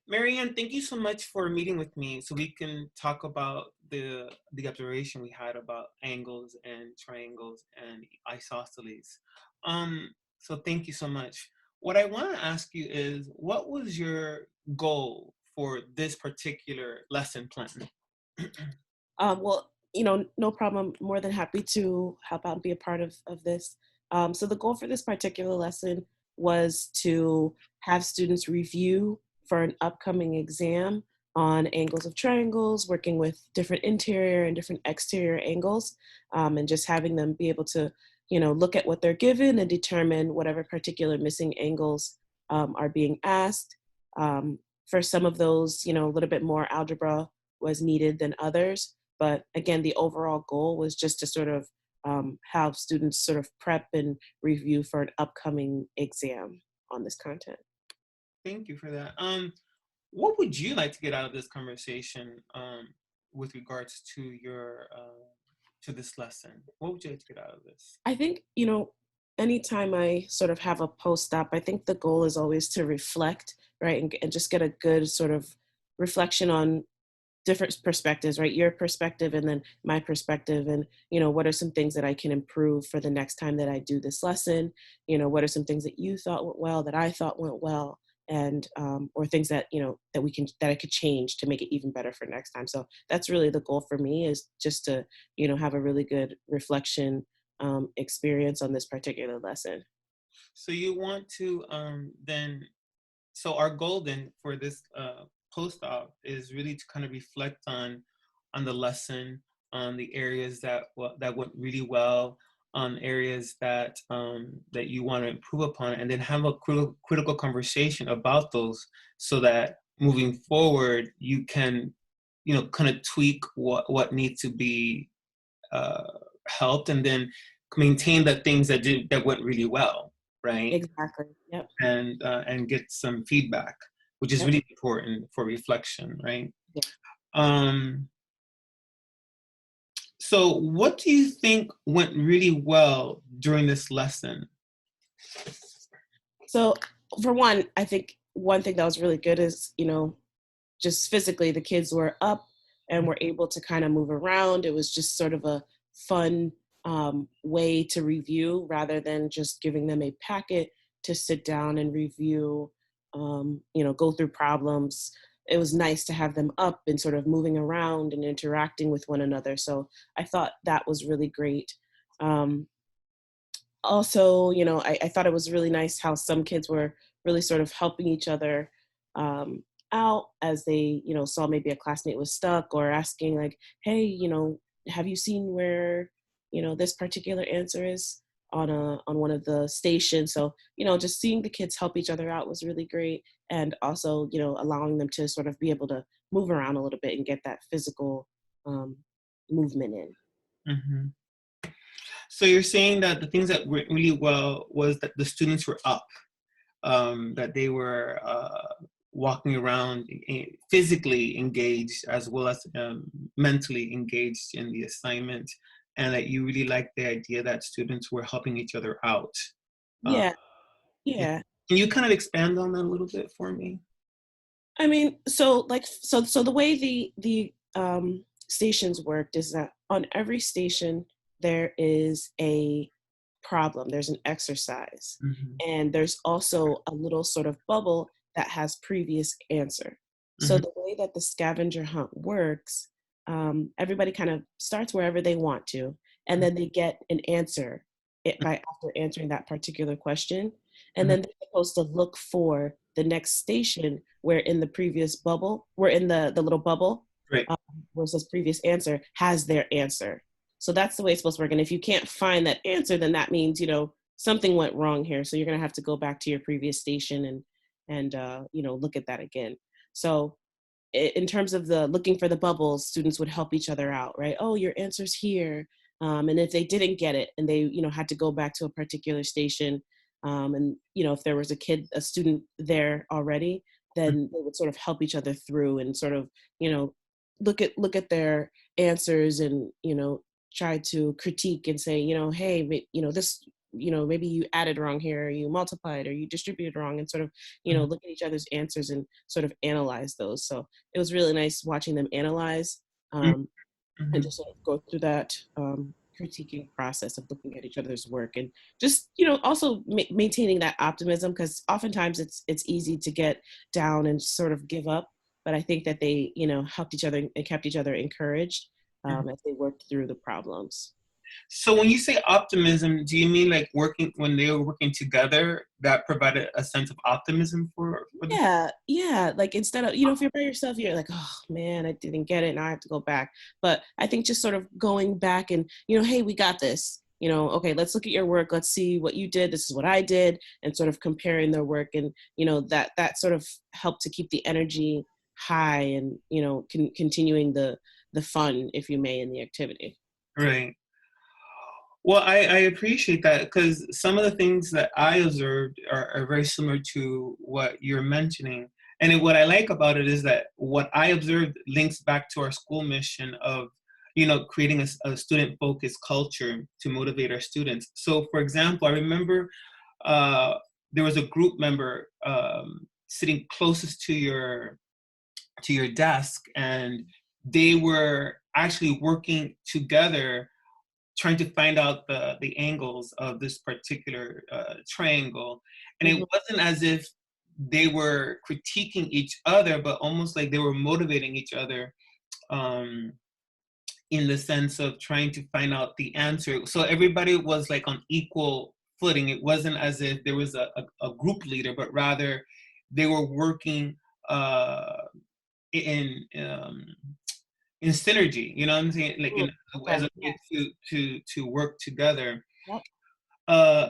Marianne, thank you so much for meeting with me so we can talk about the observation we had about angles and triangles and isosceles. So thank you so much. What I want to ask you is, what was your goal for this particular lesson plan? Well, no problem. More than happy to help out and be a part of this. So the goal for this particular lesson was to have students review for an upcoming exam on angles of triangles, working with different interior and different exterior angles, and just having them be able to, look at what they're given and determine whatever particular missing angles are being asked. For some of those, a little bit more algebra was needed than others. But again, the overall goal was just to sort of have students sort of prep and review for an upcoming exam on this content. Thank you for that. What would you like to get out of this conversation with regards to your to this lesson? What would you like to get out of this? I think, anytime I sort of have a post-op, I think the goal is always to reflect, right? And just get a good sort of reflection on different perspectives, right? Your perspective and then my perspective. And, what are some things that I can improve for the next time that I do this lesson? What are some things that you thought went well, that I thought went well? And or things that that I could change to make it even better for next time. So that's really the goal for me, is just to have a really good reflection experience on this particular lesson. So you want to then, so our goal then for this post-op is really to kind of reflect on the lesson, on the areas that went really well, on areas that you want to improve upon, and then have a critical conversation about those, so that moving forward you can, kind of tweak what needs to be uh, helped, and then maintain the things that went really well, right? Exactly. Yep. And get some feedback, which is Yep. really important for reflection, right? Yeah. Um, so what do you think went really well during this lesson? So for one, I think one thing that was really good is, just physically the kids were up and were able to kind of move around. It was just sort of a fun way to review, rather than just giving them a packet to sit down and review, go through problems. It was nice to have them up and sort of moving around and interacting with one another. So I thought that was really great. Um, Also, I thought it was really nice how some kids were really sort of helping each other out as they, saw maybe a classmate was stuck, or asking like, hey, have you seen where, this particular answer is on one of the stations? So, just seeing the kids help each other out was really great. And also, allowing them to sort of be able to move around a little bit and get that physical um, movement in. Hmm. So you're saying that the things that went really well was that the students were up, that they were walking around, physically engaged as well as mentally engaged in the assignment, and that you really liked the idea that students were helping each other out. Uh, Yeah. yeah. Yeah. Can you kind of expand on that a little bit for me? I mean, so the way the stations worked is that on every station there is a problem, there's an exercise, Hmm. and there's also a little sort of bubble that has previous answer. So Hmm. the way that the scavenger hunt works, everybody kind of starts wherever they want to, and then they get an answer by after answering that particular question, and Hmm. then they're supposed to look for the next station where in the previous bubble, where in the little bubble, Right. um, where it says previous answer, has their answer. So that's the way it's supposed to work. And if you can't find that answer, then that means, something went wrong here. So you're going to have to go back to your previous station and look at that again. So in terms of the looking for the bubbles, students would help each other out, right? Oh, your answer's here. And if they didn't get it and they, had to go back to a particular station, and, if there was a student there already, then they would sort of help each other through and sort of, you know, look at their answers and, try to critique and say, hey, this maybe you added wrong here, or you multiplied, or you distributed wrong, and sort of, Mhm. look at each other's answers and sort of analyze those. So it was really nice watching them analyze, um, and Mhm. just sort of go through that critiquing process of looking at each other's work, and just also maintaining that optimism, because oftentimes it's easy to get down and sort of give up. But I think that they helped each other and kept each other encouraged Mhm. as they worked through the problems. So when you say optimism, do you mean like working when they were working together that provided a sense of optimism for the? Yeah, yeah. Like, instead of, if you're by yourself, you're like, oh man, I didn't get it. Now I have to go back. But I think just sort of going back and, hey, we got this. Okay, let's look at your work. Let's see what you did. This is what I did, and sort of comparing their work. And, that sort of helped to keep the energy high, and, continuing the fun, if you may, in the activity. Right. Well, I appreciate that because some of the things that I observed are very similar to what you're mentioning. And what I like about it is that what I observed links back to our school mission of, creating a student-focused culture to motivate our students. So, for example, I remember uh, there was a group member sitting closest to your desk, and they were actually working together trying to find out the angles of this particular triangle. And it Mhm. wasn't as if they were critiquing each other, but almost like they were motivating each other, um, in the sense of trying to find out the answer. So everybody was like on equal footing. It wasn't as if there was a group leader, but rather they were working uh, in in synergy. You know what I'm saying? Like Mm, as okay. a way to work together. Yep.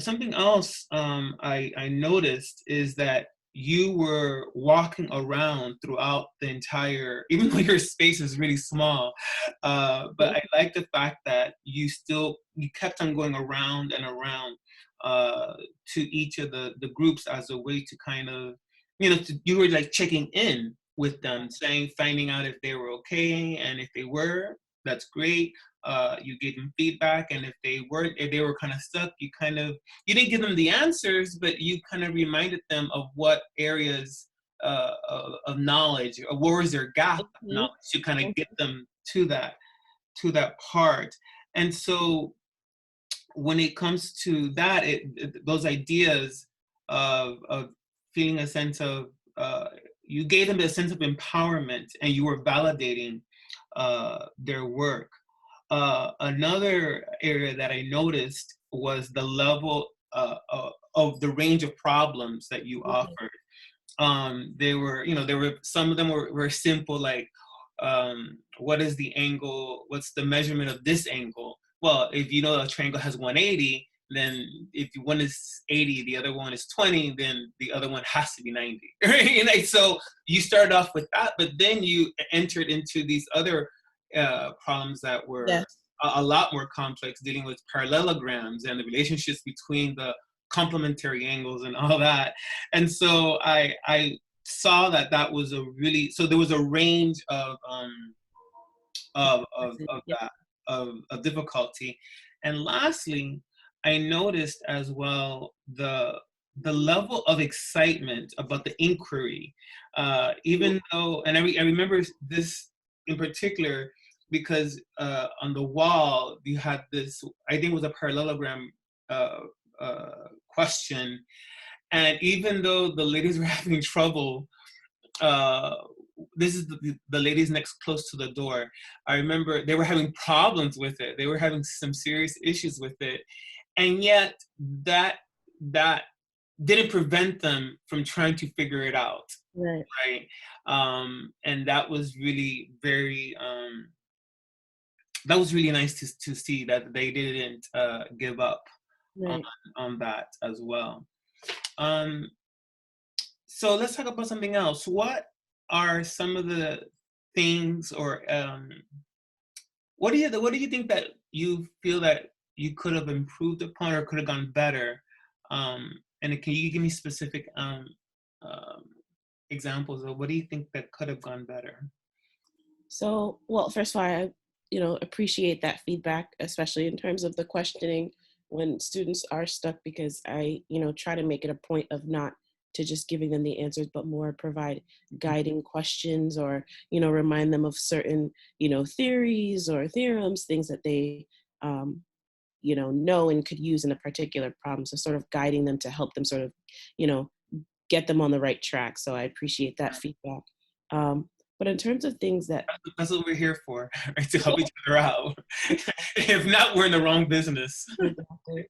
Something else I noticed is that you were walking around throughout the entire, even though your space is really small. But Mhm. I like the fact that you kept on going around and around to each of the groups as a way to kind of, you were like checking in with them, finding out if they were okay, and if they were, that's great. You gave them feedback, and if they weren't, if they were kind of stuck, you didn't give them the answers, but you kind of reminded them of what areas of knowledge, or where was their gap of Mhm. knowledge, to kind of Mhm. get them to that part. And so when it comes to that, those ideas of feeling a sense of, you gave them a sense of empowerment, and you were validating their work. Another area that I noticed was the level of the range of problems that you Mhm. offered. There were some of them were simple, like, what is the angle? What's the measurement of this angle? Well, if you know a triangle has 180, then if one is 80, the other one is 20, then the other one has to be 90. Right? And like, so you started off with that, but then you entered into these other problems that were Yes. a lot more complex, dealing with parallelograms and the relationships between the complementary angles and all that. And so I saw that was a really, so there was a range of Yeah. that of difficulty. And lastly, I noticed as well the level of excitement about the inquiry, even though, and I remember this in particular because on the wall you had this, I think it was a parallelogram uh, question, and even though the ladies were having trouble, uh, this is the ladies next close to the door. I remember they were having problems with it. They were having some serious issues with it, and yet that that didn't prevent them from trying to figure it out, Right. right? And that was really very that was really nice to see that they didn't give up on Right. on that as well. Um, So let's talk about something else. What are some of the things, or what do you think that you feel that you could have improved upon or could have gone better? And can you give me specific um, examples of what do you think that could have gone better? So, well, first of all, I appreciate that feedback, especially in terms of the questioning. when students are stuck, because I, try to make it a point of not to just giving them the answers, but more provide guiding questions, or, remind them of certain, theories or theorems, things that they, um, know and could use in a particular problem. So sort of guiding them to help them sort of, you know, get them on the right track. So I appreciate that feedback. Um, but in terms of things that, That's what we're here for, right? To help each other out. If not, we're in the wrong business. exactly.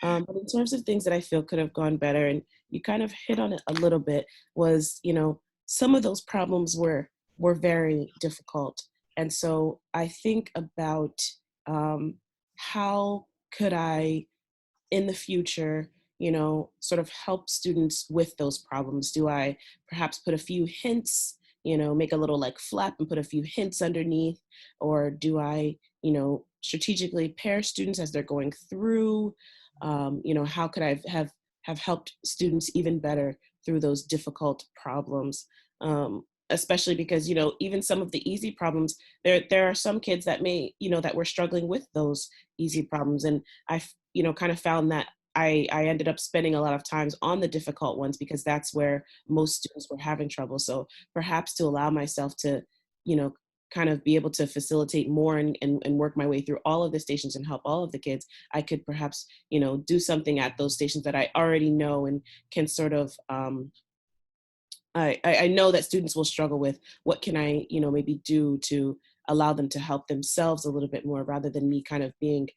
But in terms of things that I feel could have gone better, and you kind of hit on it a little bit, was, some of those problems were very difficult. And so I think about, how could I in the future, sort of help students with those problems? Do I perhaps put a few hints, make a little like flap and put a few hints underneath? Or do I, strategically pair students as they're going through? How could I have helped students even better through those difficult problems? Especially because, even some of the easy problems, there are some kids that may, that were struggling with those easy problems. And I, kind of found that I ended up spending a lot of times on the difficult ones, because that's where most students were having trouble. So perhaps to allow myself to, you know, kind of be able to facilitate more, and work my way through all of the stations and help all of the kids, I could perhaps, do something at those stations that I already know and can sort of, I know that students will struggle with. What can I, maybe do to allow them to help themselves a little bit more, rather than me kind of being,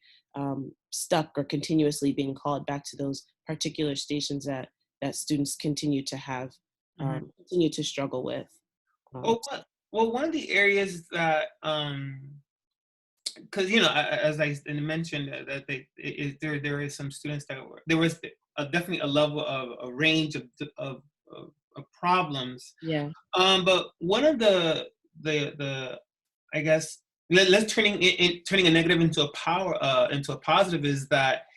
stuck or continuously being called back to those particular stations that students continue to have, Mhm. continue to struggle with. Um, Well, one of the areas that, because as I mentioned, that there is some students that there was definitely a level of a range of problems. yeah, But one of the I guess, let's turning a negative into a into a positive, is that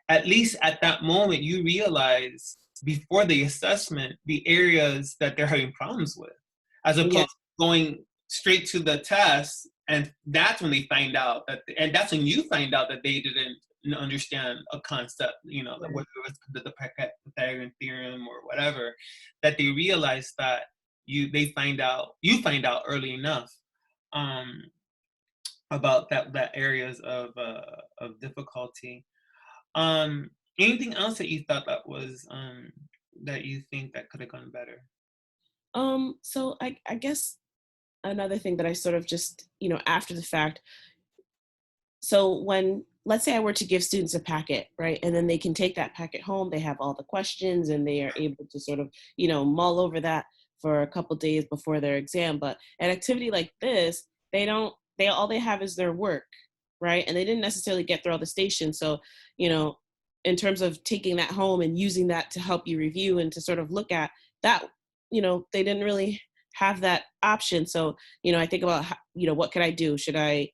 at least at that moment you realize before the assessment the areas that they're having problems with, as yeah, opposed to going straight to the test, and that's when they find out and that's when you find out that they didn't understand a concept, like right. whether it was the Pythagorean theorem or whatever, that they realize that you find out early enough, um, about that areas of difficulty. Um, Anything else that you thought that you think that could have gone better? So I guess another thing that I sort of just, after the fact, so when, let's say I were to give students a packet, right, and then they can take that packet home, they have all the questions and they are able to sort of, mull over that for a couple days before their exam. But an activity like this, they all they have is their work, right, and they didn't necessarily get through all the stations. So, you know in terms of taking that home and using that to help you review and to sort of look at that, they didn't really have that option. So, I think about what could I do? Should I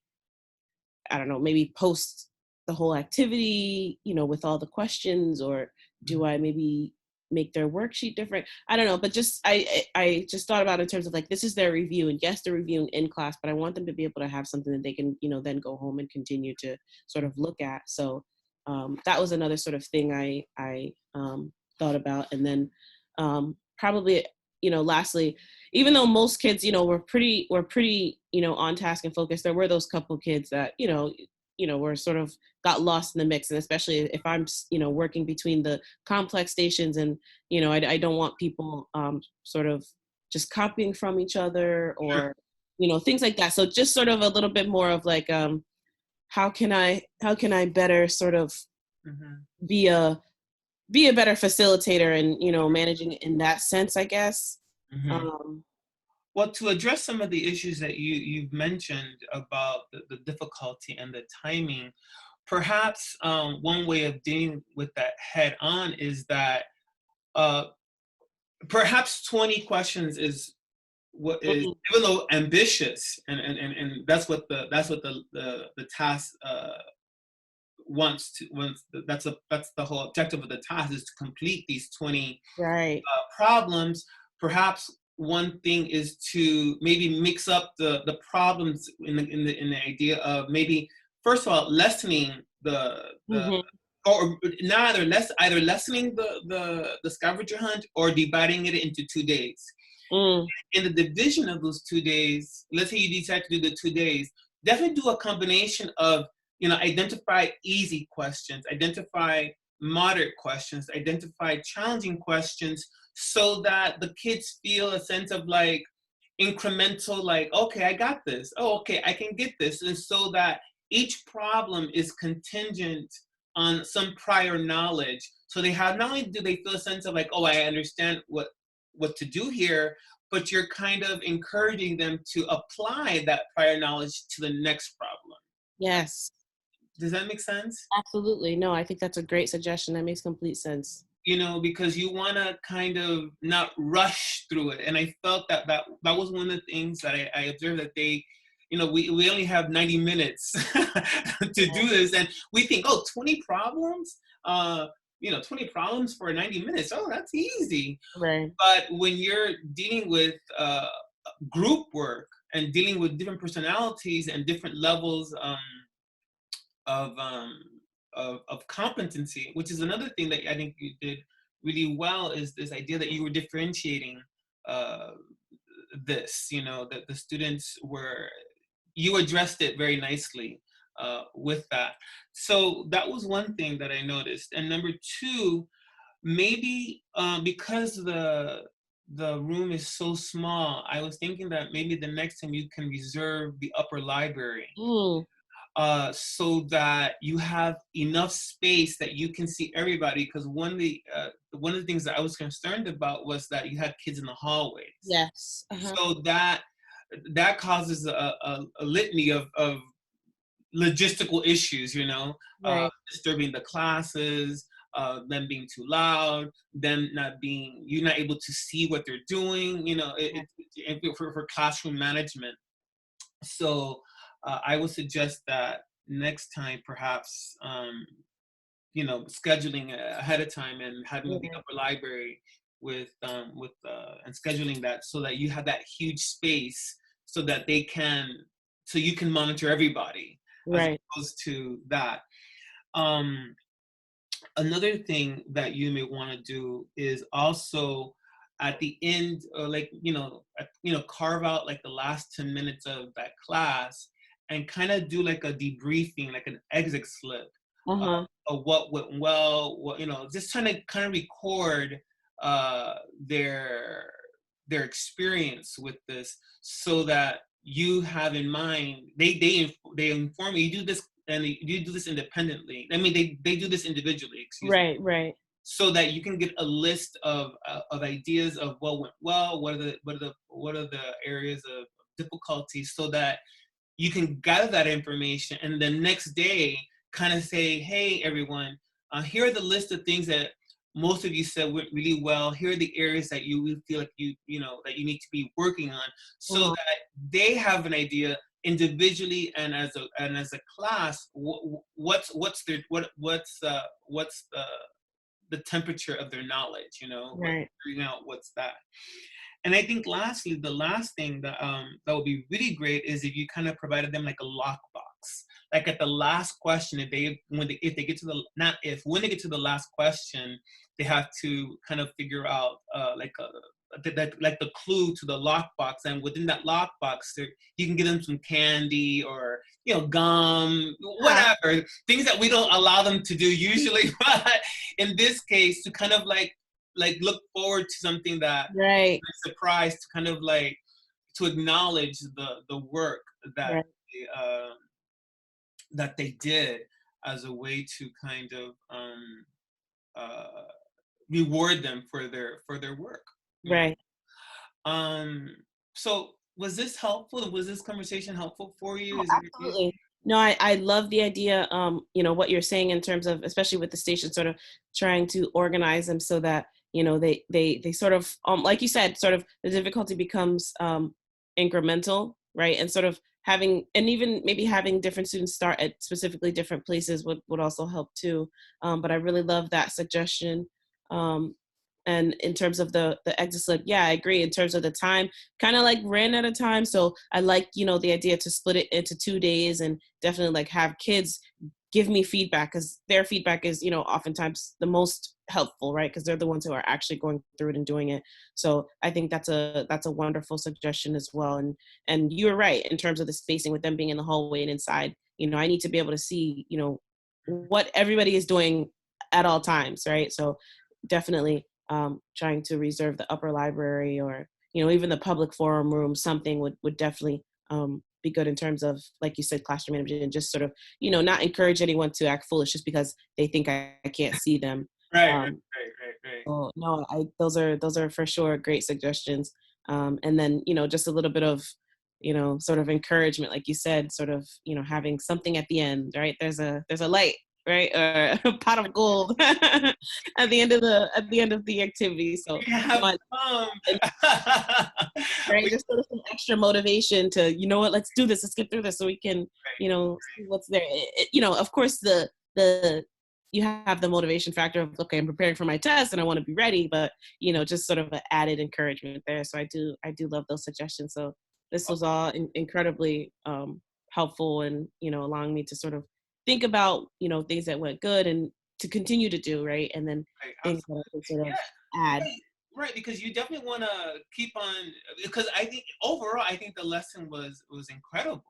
don't know, maybe post the whole activity, with all the questions, or do I maybe make their worksheet different? I don't know, but just I just thought about, in terms of like, this is their review, and yes, they're reviewing in class, but I want them to be able to have something that they can, then go home and continue to sort of look at. So that was another sort of thing I thought about. And then probably, lastly, even though most kids, were pretty, on task and focused, there were those couple kids that, were sort of got lost in the mix. And especially if I'm, working between the complex stations, and, I don't want people sort of just copying from each other, Sure. or, things like that. So just sort of a little bit more of like, how can I better sort of Hmm. be a better facilitator, and, managing it in that sense, I guess. Hmm. Um, Well, to address some of the issues that you've mentioned about the difficulty and the timing, perhaps one way of dealing with that head on is that uh, perhaps 20 questions is what is, mhm, even though ambitious, and that's what the task wants. That's the whole objective of the task, is to complete these 20 right. problems. Perhaps one thing is to maybe mix up the problems in the idea of maybe, first of all, lessening the Mhm. or not either lessening the scavenger hunt or dividing it into 2 days. Mm. In the division of those 2 days, let's say you decide to do the 2 days, definitely do a combination of, identify easy questions, identify moderate questions, identify challenging questions, so that the kids feel a sense of like incremental, like, okay, I got this. Oh, okay, I can get this. And so that each problem is contingent on some prior knowledge. So they have, not only do they feel a sense of like, oh, I understand what to do here, but you're kind of encouraging them to apply that prior knowledge to the next problem. Yes, Does that make sense? absolutely. No, I think that's a great suggestion. That makes complete sense. Because you want to kind of not rush through it. And I felt that was one of the things that I observed, that they, we only have 90 minutes to do this. And we think, oh, 20 problems? 20 problems for 90 minutes. Oh, that's easy. Right. But when you're dealing with group work and dealing with different personalities and different levels of competency, which is another thing that I think you did really well, is this idea that you were differentiating that the students you addressed it very nicely with that. So that was one thing that I noticed. And number two, maybe because the room is so small, I was thinking that maybe the next time you can reserve the upper library. Mm. So that you have enough space that you can see everybody. Because one of the things that I was concerned about was that you had kids in the hallways. Yes. Uh-huh. So that causes a litany of logistical issues, Right. disturbing the classes, them being too loud, them you're not able to see what they're doing, for classroom management. So I would suggest that next time, perhaps, scheduling ahead of time and having the upper library with and scheduling that, so that you have that huge space, so that you can monitor everybody, as Right. opposed to that. Another thing that you may want to do is also at the end, carve out like the last 10 minutes of that class and kind of do like a debriefing, like an exit slip Uh-huh. of what went well, just trying to kind of record their experience with this, so that you have in mind, they inform you. You do this, and you do this independently. I mean, they do this individually, excuse me. Right. Right. So that you can get a list of ideas of what went well, what are the areas of difficulty, so that you can gather that information, and the next day kind of say, hey, everyone, here are the list of things that most of you said went really well. Here are the areas that you feel like that you need to be working on, so Uh-huh. that they have an idea individually and as a class, what's the temperature of their knowledge, Right. figuring out what's that. And I think lastly, the last thing that would be really great is if you kind of provided them like a lockbox. Like at the last question, if they get to the not if when they get to the last question, they have to kind of figure out like the clue to the lockbox, and within that lockbox, you can give them some candy or gum, whatever, things that we don't allow them to do usually, but in this case, to kind of like look forward to something that Right. surprise, to kind of like to acknowledge the work that Right. they did, as a way to kind of uh, reward them for their work. Right. Um, so was this helpful? Was this conversation helpful for you? Oh, absolutely. No, I love the idea, what you're saying in terms of, especially with the station, sort of trying to organize them so that, they sort of, like you said, sort of the difficulty becomes incremental, right? And sort of having, and even maybe having different students start at specifically different places would also help too. But I really love that suggestion. Um, and in terms of the exit slip, yeah, I agree. In terms of the time, kind of like ran out of time. So I like, the idea to split it into 2 days and definitely like have kids give me feedback, because their feedback is, oftentimes the most helpful, right? Because they're the ones who are actually going through it and doing it. So I think that's a wonderful suggestion as well. And you're right in terms of the spacing with them being in the hallway and inside. I need to be able to see, Mhm. what everybody is doing at all times, right? So definitely trying to reserve the upper library, or even the public forum room, something would definitely be good in terms of, like you said, classroom management, and just sort of not encourage anyone to act foolish just because they think I can't see them. Right, right, um, right, right, right. so no, those are for sure great suggestions. And then just a little bit of sort of encouragement, like you said, sort of having something at the end, right? There's a light, right, or a pot of gold at the end of the activity. So We no, have come. and right, We just sort of some extra motivation to, what, let's do this, let's get through this, so we can right, see what's there. Of course, the you have the motivation factor of, okay, I'm preparing for my test and I want to be ready, but just sort of an added encouragement there. So I do love those suggestions. So this was all incredibly helpful, and allowing me to sort of think about things that went good and to continue to do, right, and then right, things that I absolutely. can sort of Yeah, add. right, right. Because you definitely want to keep on. Because I think overall, I think the lesson was incredible.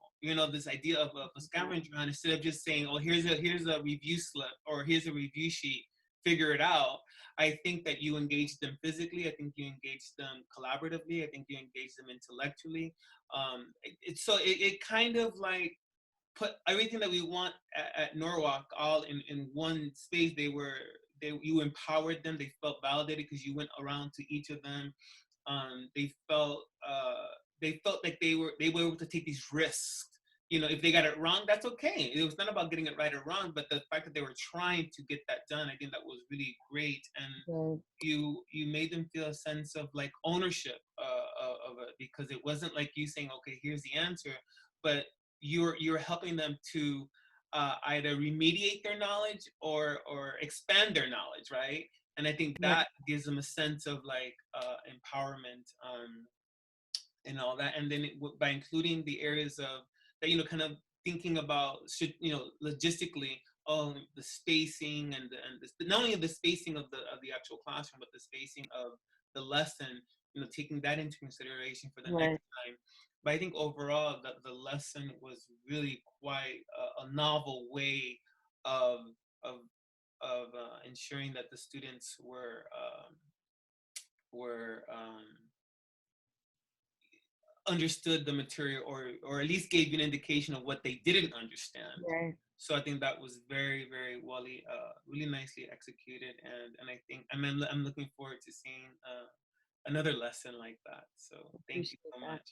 This idea of a scavenger hunt, instead of just saying, "Oh, here's a review slip," or "Here's a review sheet. Figure it out." I think that you engage them physically. I think you engage them collaboratively. I think you engage them intellectually. It kind of like put everything that we want at Norwalk all in one space. You empowered them. They felt validated because you went around to each of them. They felt like they were able to take these risks. If they got it wrong, that's okay. It was not about getting it right or wrong, but the fact that they were trying to get that done, I think that was really great. And Right. you made them feel a sense of like ownership of it, because it wasn't like you saying, okay, here's the answer, but you're helping them to either remediate their knowledge or expand their knowledge, right? And I think Right. that gives them a sense of like empowerment, and all that. And then by including the areas of that, kind of thinking about, should logistically, the spacing and not only the spacing of the actual classroom, but the spacing of the lesson, taking that into consideration for the next Right. time. But I think overall the lesson was really quite a novel way of of ensuring that the students were understood the material, or at least gave you an indication of what they didn't understand. Right. So I think that was very, very well, really nicely executed, and I think I'm looking forward to seeing another lesson like that. So thank you Appreciate so that. much.